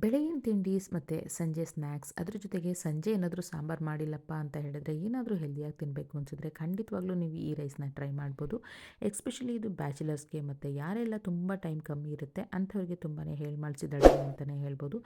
ಬೆಳಗಿನ ತಿಂಡೀಸ್ ಮತ್ತು ಸಂಜೆ ಸ್ನ್ಯಾಕ್ಸ್ ಅದ್ರ ಜೊತೆಗೆ ಸಂಜೆ ಏನಾದರೂ ಸಾಂಬಾರು ಮಾಡಿಲ್ಲಪ್ಪ ಅಂತ ಹೇಳಿದ್ರೆ ಏನಾದರೂ ಹೆಲ್ದಿಯಾಗಿ ತಿನ್ನಬೇಕು ಅನಿಸಿದ್ರೆ ಖಂಡಿತವಾಗ್ಲೂ ನೀವು ಈ ರೈಸ್ನ ಟ್ರೈ ಮಾಡ್ಬೋದು. ಎಸ್ಪೆಷಲಿ ಇದು ಬ್ಯಾಚುಲರ್ಸ್ಗೆ ಮತ್ತು ಯಾರೆಲ್ಲ ತುಂಬ ಟೈಮ್ ಕಮ್ಮಿ ಇರುತ್ತೆ ಅಂಥವ್ರಿಗೆ ತುಂಬಾ ಹೇಳಿ ಮಾಡಿಸಿದ ಅಡುಗೆ ಅಂತಲೇ ಹೇಳ್ಬೋದು.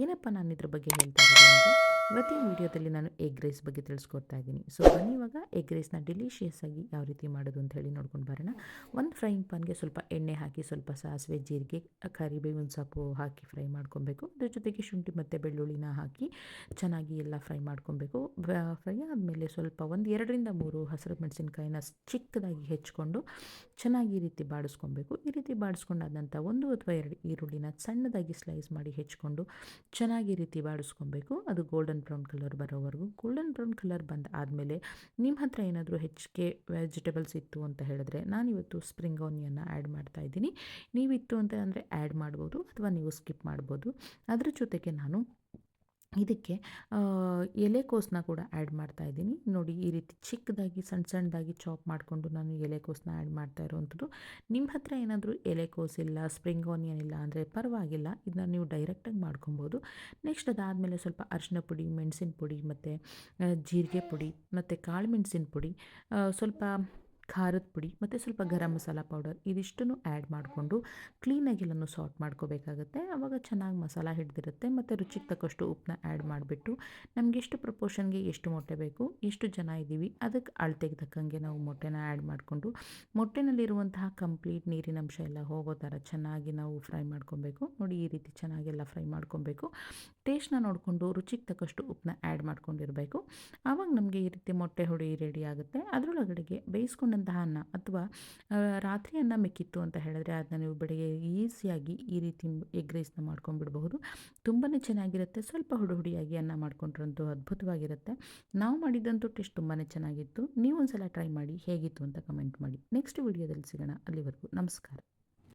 ಏನಪ್ಪ ನಾನು ಇದ್ರ ಬಗ್ಗೆ ಹೇಳ್ತಾ ಇರೋದು ಅಂದರೆ ಇವತ್ತಿನ ವೀಡಿಯೋದಲ್ಲಿ ನಾನು ಎಗ್ ರೈಸ್ ಬಗ್ಗೆ ತಿಳಿಸ್ಕೊಡ್ತಾ ಇದ್ದೀನಿ. ಸೊ ಬನ್ನಿ ಇವಾಗ ಎಗ್ ರೈಸ್ನ ಡೆಲಿಷಿಯಸ್ ಆಗಿ ಯಾವ ರೀತಿ ಮಾಡೋದು ಅಂತ ಹೇಳಿ ನೋಡ್ಕೊಂಡು ಬರೋಣ. ಒಂದು ಫ್ರೈಯಿಂಗ್ ಪಾನ್ಗೆ ಸ್ವಲ್ಪ ಎಣ್ಣೆ ಹಾಕಿ ಸ್ವಲ್ಪ ಸಾಸಿವೆ, ಜೀರಿಗೆ, ಕರಿಬೇವಿನ ಸೊಪ್ಪು ಹಾಕಿ ಫ್ರೈ ಮಾಡ್ಕೊಬೇಕು. ಅದ್ರ ಜೊತೆಗೆ ಶುಂಠಿ ಮತ್ತು ಬೆಳ್ಳುಳ್ಳಿನ ಹಾಕಿ ಚೆನ್ನಾಗಿ ಎಲ್ಲ ಫ್ರೈ ಮಾಡ್ಕೊಬೇಕು. ಫ್ರೈ ಆದಮೇಲೆ ಸ್ವಲ್ಪ ಒಂದು 2 3 ಹಸಿರು ಮೆಣಸಿನ್ಕಾಯಿನ ಚಿಕ್ಕದಾಗಿ ಹೆಚ್ಕೊಂಡು ಚೆನ್ನಾಗಿ ಈ ರೀತಿ ಬಾಡಿಸ್ಕೊಬೇಕು. ಈ ರೀತಿ ಬಾಡಿಸ್ಕೊಂಡಾದ ನಂತರ 1 ಅಥವಾ 2 ಈರುಳ್ಳಿನ ಸಣ್ಣದಾಗಿ ಸ್ಲೈಸ್ ಮಾಡಿ ಹೆಚ್ಕೊಂಡು ಚೆನ್ನಾಗಿ ಈ ರೀತಿ ಬಾಡಿಸ್ಕೊಬೇಕು. ಅದು ಗೋಲ್ಡನ್ ಬ್ರೌನ್ ಕಲರ್ ಬರೋವರೆಗೂ. ಗೋಲ್ಡನ್ ಬ್ರೌನ್ ಕಲರ್ ಬಂದು ಆದಮೇಲೆ ನಿಮ್ಮ ಹತ್ರ ಏನಾದರೂ ಹೆಚ್ಚಿಗೆ ವೆಜಿಟೇಬಲ್ಸ್ ಇತ್ತು ಅಂತ ಹೇಳಿದ್ರೆ ನಾನಿವತ್ತು ಸ್ಪ್ರಿಂಗ್ ಆನಿಯನ್ನ ಆ್ಯಡ್ ಮಾಡ್ತಾ ಇದ್ದೀನಿ. ನೀವಿತ್ತು ಅಂತ ಅಂದರೆ ಆ್ಯಡ್ ಮಾಡ್ಬೋದು ಅಥವಾ ನೀವು ಸ್ಕಿಪ್ ಮಾಡ್ಬೋದು. ಅದ್ರ ಜೊತೆಗೆ ನಾನು ಇದಕ್ಕೆ ಎಲೆಕೋಸನ್ನ ಕೂಡ ಆ್ಯಡ್ ಮಾಡ್ತಾ ಇದ್ದೀನಿ. ನೋಡಿ ಈ ರೀತಿ ಚಿಕ್ಕದಾಗಿ ಸಣ್ಣದಾಗಿ ಚಾಪ್ ಮಾಡಿಕೊಂಡು ನಾನು ಎಲೆಕೋಸನ್ನ ಆ್ಯಡ್ ಮಾಡ್ತಾ ಇರೋವಂಥದ್ದು. ನಿಮ್ಮ ಹತ್ರ ಏನಾದರೂ ಎಲೆಕೋಸ್ ಇಲ್ಲ, ಸ್ಪ್ರಿಂಗ್ ಆನಿಯನ್ ಇಲ್ಲ ಅಂದರೆ ಪರವಾಗಿಲ್ಲ, ಇದನ್ನ ನೀವು ಡೈರೆಕ್ಟಾಗಿ ಮಾಡ್ಕೊಬೋದು. ನೆಕ್ಸ್ಟ್ ಅದಾದಮೇಲೆ ಸ್ವಲ್ಪ ಅರಿಶಿನ ಪುಡಿ, ಮೆಣಸಿನ ಪುಡಿ ಮತ್ತು ಜೀರಿಗೆ ಪುಡಿ ಮತ್ತು ಕಾಳು ಮೆಣಸಿನ ಪುಡಿ, ಸ್ವಲ್ಪ ಖಾರದ ಪುಡಿ ಮತ್ತು ಸ್ವಲ್ಪ ಗರಂ ಮಸಾಲ ಪೌಡರ್ ಇದಿಷ್ಟನ್ನು ಆ್ಯಡ್ ಮಾಡಿಕೊಂಡು ಕ್ಲೀನಾಗಿ ಎಲ್ಲನೂ ಸಾರ್ಟ್ ಮಾಡ್ಕೋಬೇಕಾಗತ್ತೆ. ಆವಾಗ ಚೆನ್ನಾಗಿ ಮಸಾಲ ಹಿಡಿದಿರುತ್ತೆ. ಮತ್ತು ರುಚಿಗೆ ತಕ್ಕಷ್ಟು ಉಪ್ಪನ್ನ ಆ್ಯಡ್ ಮಾಡಿಬಿಟ್ಟು ನಮಗೆ ಎಷ್ಟು ಪ್ರಪೋರ್ಷನ್ಗೆ ಎಷ್ಟು ಮೊಟ್ಟೆ ಬೇಕು, ಎಷ್ಟು ಜನ ಇದ್ದೀವಿ ಅದಕ್ಕೆ ಅಳತೆಗೆ ತಕ್ಕಂಗೆ ನಾವು ಮೊಟ್ಟೆನ ಆ್ಯಡ್ ಮಾಡಿಕೊಂಡು ಮೊಟ್ಟೆನಲ್ಲಿರುವಂತಹ ಕಂಪ್ಲೀಟ್ ನೀರಿನಂಶ ಎಲ್ಲ ಹೋಗೋ ಥರ ಚೆನ್ನಾಗಿ ನಾವು ಫ್ರೈ ಮಾಡ್ಕೊಬೇಕು. ನೋಡಿ ಈ ರೀತಿ ಚೆನ್ನಾಗೆಲ್ಲ ಫ್ರೈ ಮಾಡ್ಕೊಬೇಕು. ಟೇಸ್ಟ್ನ ನೋಡಿಕೊಂಡು ರುಚಿಗೆ ತಕ್ಕಷ್ಟು ಉಪ್ಪನ್ನ ಆ್ಯಡ್ ಮಾಡ್ಕೊಂಡಿರಬೇಕು. ಆವಾಗ ನಮಗೆ ಈ ರೀತಿ ಮೊಟ್ಟೆ ಹುಳಿ ರೆಡಿ ಆಗುತ್ತೆ. ಅದರೊಳಗಡೆಗೆ ಬೇಯಿಸ್ಕೊಂಡಂತಹ ಅನ್ನ ಅಥವಾ ರಾತ್ರಿ ಅನ್ನ ಮಿಕ್ಕಿತ್ತು ಅಂತ ಹೇಳಿದ್ರೆ ಅದನ್ನ ನೀವು ಬೆಳಗ್ಗೆ ಈಸಿಯಾಗಿ ಈ ರೀತಿ ಎಗ್ ರೈಸ್ನ ಮಾಡ್ಕೊಂಡ್ಬಿಡ್ಬಹುದು. ತುಂಬಾ ಚೆನ್ನಾಗಿರುತ್ತೆ. ಸ್ವಲ್ಪ ಹುಡಿಯಾಗಿ ಅನ್ನ ಮಾಡ್ಕೊಂಡ್ರಂತೂ ಅದ್ಭುತವಾಗಿರುತ್ತೆ. ನಾವು ಮಾಡಿದ್ದಂತೂ ಟೇಸ್ಟ್ ತುಂಬಾ ಚೆನ್ನಾಗಿತ್ತು. ನೀವು ಒಂದ್ಸಲ ಟ್ರೈ ಮಾಡಿ ಹೇಗಿತ್ತು ಅಂತ ಕಮೆಂಟ್ ಮಾಡಿ. ನೆಕ್ಸ್ಟ್ ವಿಡಿಯೋದಲ್ಲಿ ಸಿಗೋಣ. ಅಲ್ಲಿವರೆಗೂ ನಮಸ್ಕಾರ.